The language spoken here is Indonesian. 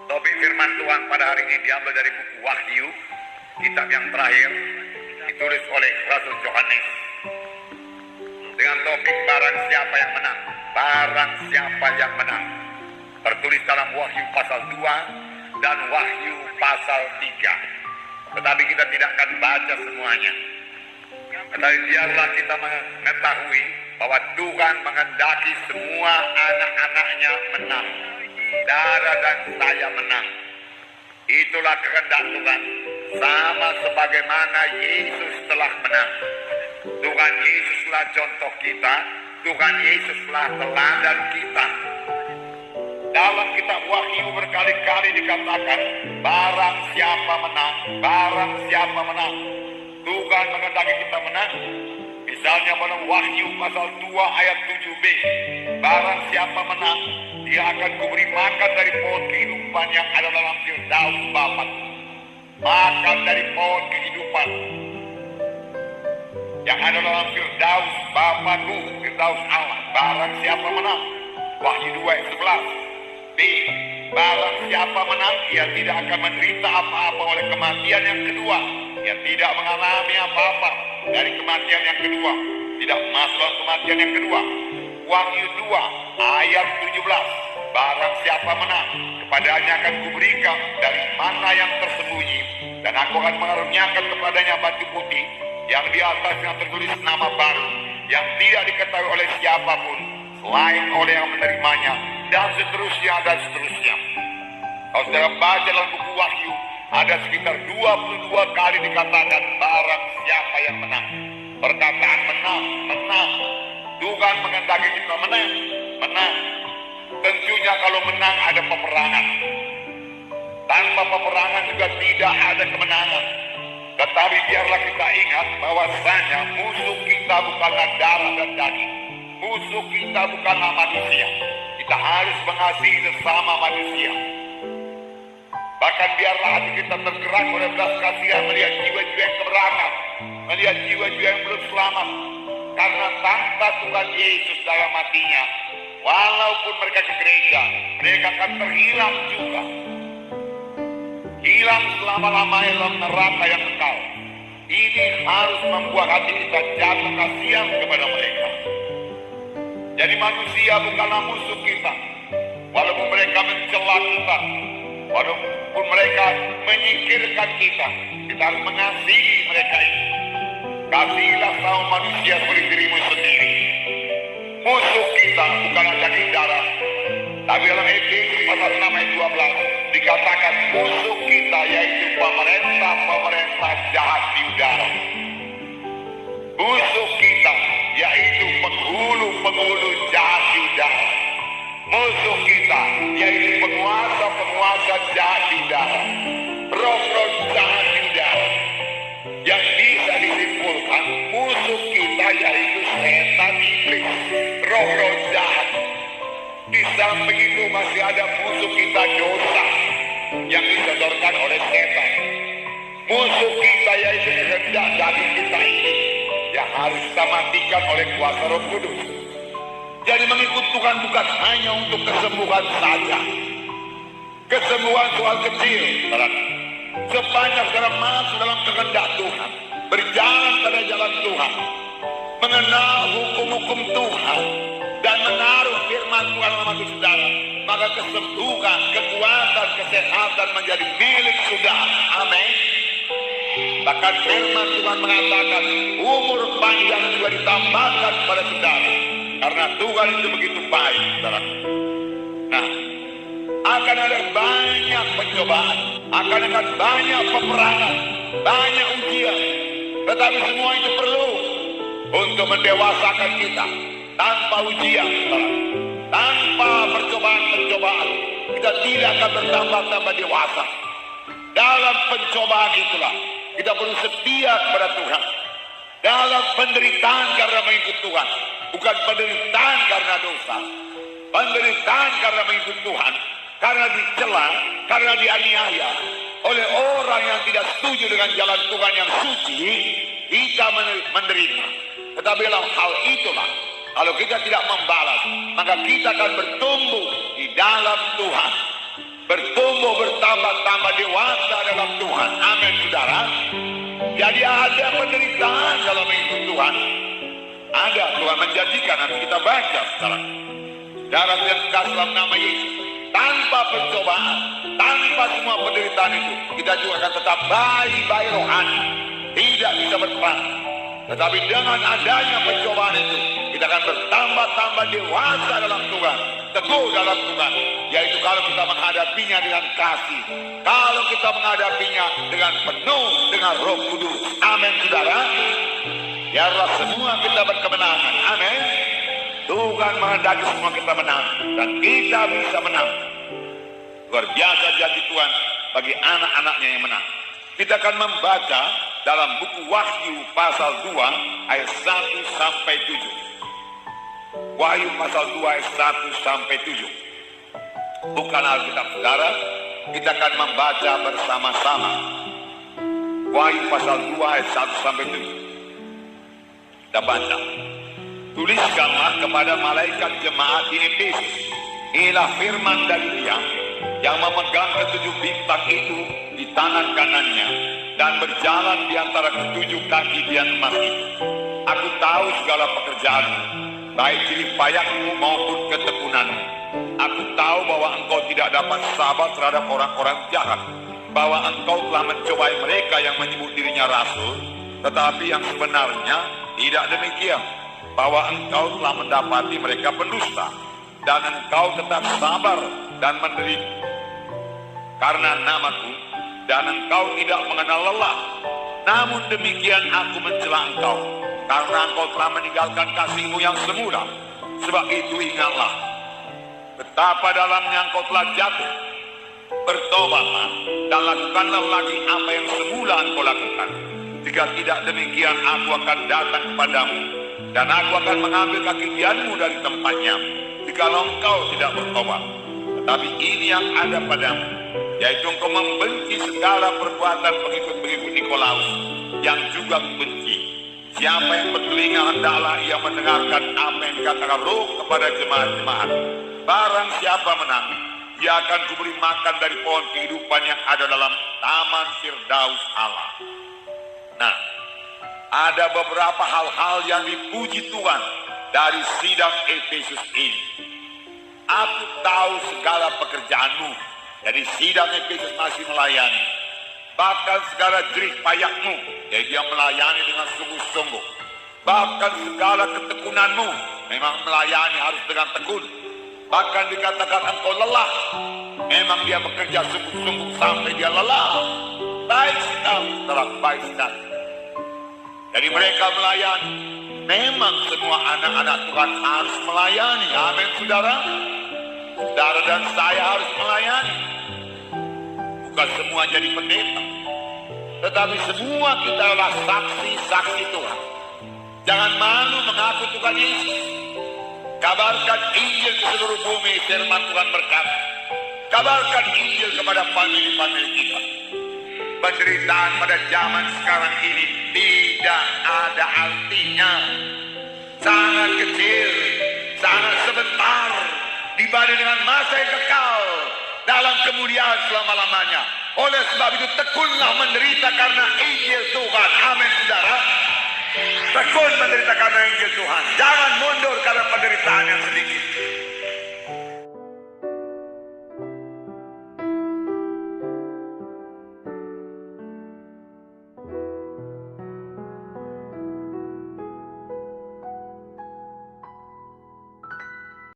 Topik firman Tuhan pada hari ini diambil dari buku Wahyu, kitab yang terakhir, ditulis oleh Rasul Yohanes. Dengan topik barang siapa yang menang, barang siapa yang menang. Tertulis dalam Wahyu pasal 2 dan Wahyu pasal 3. Tetapi kita tidak akan baca semuanya. Tetapi biarlah kita mengetahui bahwa Tuhan menghendaki semua anak-anaknya menang. Dara dan saya menang. Itulah kehendak Tuhan. Sama sebagaimana Yesus telah menang. Tuhan Yesuslah contoh kita. Tuhan Yesuslah teladan kita. Dalam kitab Wahyu berkali-kali dikatakan, barang siapa menang, barang siapa menang. Tuhan menghendaki kita menang. Misalnya dalam Wahyu pasal 2 ayat 7b, barang siapa menang, dia akan kuberi makan dari pohon kehidupan yang ada dalam Firdaus Bapakku. Makan dari pohon kehidupan yang ada dalam Firdaus Bapakku, Firdaus Allah. Barang siapa menang, Wahyu 2 ayat 11. B, barang siapa menang, ia tidak akan menderita apa-apa oleh kematian yang kedua. Ia tidak mengalami apa-apa dari kematian yang kedua. Tidak masuk dalam kematian yang kedua. Wahyu 2 ayat 17. Barang siapa menang, kepadanya akan kuberikan dari mana yang tersembunyi, dan aku akan mengaruniakan kepadanya batu putih yang di atasnya tertulis nama baru, yang tidak diketahui oleh siapapun selain oleh yang menerimanya, dan seterusnya dan seterusnya. Kalau saudara baca dalam buku Wahyu, ada sekitar 22 kali dikatakan barang siapa yang menang. Perkataan menang, menang. Tuhan menghendaki kita menang, menang. Tentunya kalau menang ada peperangan. Tanpa peperangan juga tidak ada kemenangan. Tetapi biarlah kita ingat bahwasanya musuh kita bukanlah darah dan daging. Musuh kita bukanlah manusia. Kita harus mengasihi sesama manusia. Bahkan biarlah hati kita tergerak oleh belas kasihan melihat jiwa-jiwa yang keberatan, melihat jiwa-jiwa yang belum selamat. Karena tanpa Tuhan Yesus dalam hatinya, walaupun mereka ke gereja, mereka akan terhilang juga. Hilang selama-lamanya dalam neraka yang kekal. Ini harus membuat hati kita jatuh kasihan kepada mereka. Jadi manusia bukanlah musuh kita. Walaupun mereka mencela kita, walaupun mereka menyingkirkan kita, kita harus mengasihi mereka itu. Kasihilah sama manusia seperti dirimu sendiri. Musuh kita bukanlah daging darah. Tapi dalam Efesus pasal 6 ayat 12 dikatakan musuh kita yaitu pemerintah-pemerintah jahat di udara. Musuh kita yaitu penghulu-penghulu jahat di udara. Musuh kita yaitu penguasa-penguasa jahat di udara. Roh-roh jahat di udara. Yang bisa disimpulkan musuh kita yaitu setan iblis, roh-roh jahat. Di samping itu masih ada musuh kita dosa yang disodorkan oleh setan. Musuh kita yaitu kehendak daging kita ini yang harus kita matikan oleh kuasa Roh Kudus. Jadi mengikut Tuhan bukan hanya untuk kesembuhan saja. Kesembuhan soal kecil, sepanjang saudara masuk dalam kehendak Tuhan, berjalan pada jalan Tuhan, mengenal hukum-hukum Tuhan, dan menaruh firman Tuhan dalam hati saudara, maka kesembuhan, kekuatan, kesehatan menjadi milik saudara. Amin. Bahkan firman Tuhan mengatakan umur panjang juga ditambahkan pada saudara, karena Tuhan itu begitu baik, saudara. Nah, akan ada banyak pencobaan, akan ada banyak peperangan, banyak ujian, tetapi semua itu perlu untuk mendewasakan kita. Tanpa ujian, tanpa percobaan-pencobaan, kita tidak akan bertambah-tambah dewasa. Dalam pencobaan itulah kita perlu setia kepada Tuhan. Dalam penderitaan karena mengikut Tuhan, bukan penderitaan karena dosa, penderitaan karena mengikut Tuhan, karena dicela, karena dianiaya oleh orang yang tidak setuju dengan jalan Tuhan yang suci, kita menderita. Tetapi dalam hal itulah, kalau kita tidak membalas, maka kita akan bertumbuh di dalam Tuhan. bertumbuh bertambah-tambah dewasa dalam Tuhan. Amin, saudara. Jadi ada penderitaan dalam hidup Tuhan. Ada, Tuhan menjanjikan, nanti kita baca sekarang. Darah yang kasih dalam nama Yesus, tanpa pencobaan, tanpa semua penderitaan itu, kita juga akan tetap bayi-bayi rohani, tidak bisa berperang. Tetapi dengan adanya pencobaan itu, kita akan bertambah-tambah dewasa dalam Tuhan, teguh dalam Tuhan. Yaitu kalau kita menghadapinya dengan kasih, kalau kita menghadapinya dengan penuh dengan Roh Kudus. Amin, saudara. Biarlah semua kita berkemenangan. Amin. Tuhan menghendaki semua kita menang, dan kita bisa menang. Luar biasa janji Tuhan bagi anak-anaknya yang menang. Kita akan membaca dalam buku Wahyu pasal 2 ayat 1 sampai 7. Wahyu pasal 2 ayat 1 sampai 7. Bukan Alkitab saudara, kita akan membaca bersama-sama. Wahyu pasal 2 ayat 1 sampai 7. Kita baca. Tuliskanlah kepada malaikat jemaat di Efesus, inilah firman dari Dia yang memegang ketujuh bintang itu di tangan kanannya dan berjalan di antara ketujuh kaki dian emas itu. Aku tahu segala pekerjaanmu, baik jerih payahmu maupun ketekunanmu. Aku tahu bahwa engkau tidak dapat sabar terhadap orang-orang jahat, bahwa engkau telah mencobai mereka yang menyebut dirinya rasul, tetapi yang sebenarnya tidak demikian, bahwa engkau telah mendapati mereka pendusta, dan engkau tetap sabar dan menderita karena namaku, dan engkau tidak mengenal lelah. Namun demikian aku mencela engkau, karena engkau telah meninggalkan kasihmu yang semula. Sebab itu ingatlah betapa dalamnya engkau telah jatuh. Bertobatlah dan lakukanlah lagi apa yang semula engkau lakukan. Jika tidak demikian, aku akan datang kepadamu, dan aku akan mengambil kaki dianmu dari tempatnya, jikalau engkau tidak bertobat. Tetapi ini yang ada padamu, yaitu engkau membenci segala perbuatan pengikut-pengikut Nikolaus, yang juga kubenci. Siapa yang bertelinga hendaklah ia mendengarkan apa yang dikatakan Roh kepada jemaat-jemaat. Barang siapa menang, dia akan kuberi makan dari pohon kehidupan yang ada dalam taman Firdaus Allah. Nah, ada beberapa hal-hal yang dipuji Tuhan dari sidang Efesus ini. Aku tahu segala pekerjaanmu. Jadi sidang Efesus masih melayani. Bahkan segala jerih payahmu, jadi dia melayani dengan sungguh-sungguh. Bahkan segala ketekunanmu, memang melayani harus dengan tekun. Bahkan dikatakan engkau lelah, memang dia bekerja sungguh-sungguh sampai dia lelah. Baik sekali, baik sekali. Jadi mereka melayani. Memang semua anak-anak Tuhan harus melayani. Amin, saudara. Saudara dan saya harus melayani. Bukan semua jadi pendeta, tetapi semua kita adalah saksi-saksi Tuhan. Jangan malu mengaku Tuhan Yesus. Kabarkan Injil ke seluruh bumi. Firman Tuhan berkata, kabarkan Injil kepada famili-famili kita. Penderitaan pada zaman sekarang ini tidak ada artinya. Sangat kecil, sangat sebentar dibanding dengan masa yang kekal dalam kemuliaan selama-lamanya. Oleh sebab itu tekunlah menderita karena Injil Tuhan. Amin, saudara. Tekun menderita karena Injil Tuhan. Jangan mundur karena penderitaan yang sedikit.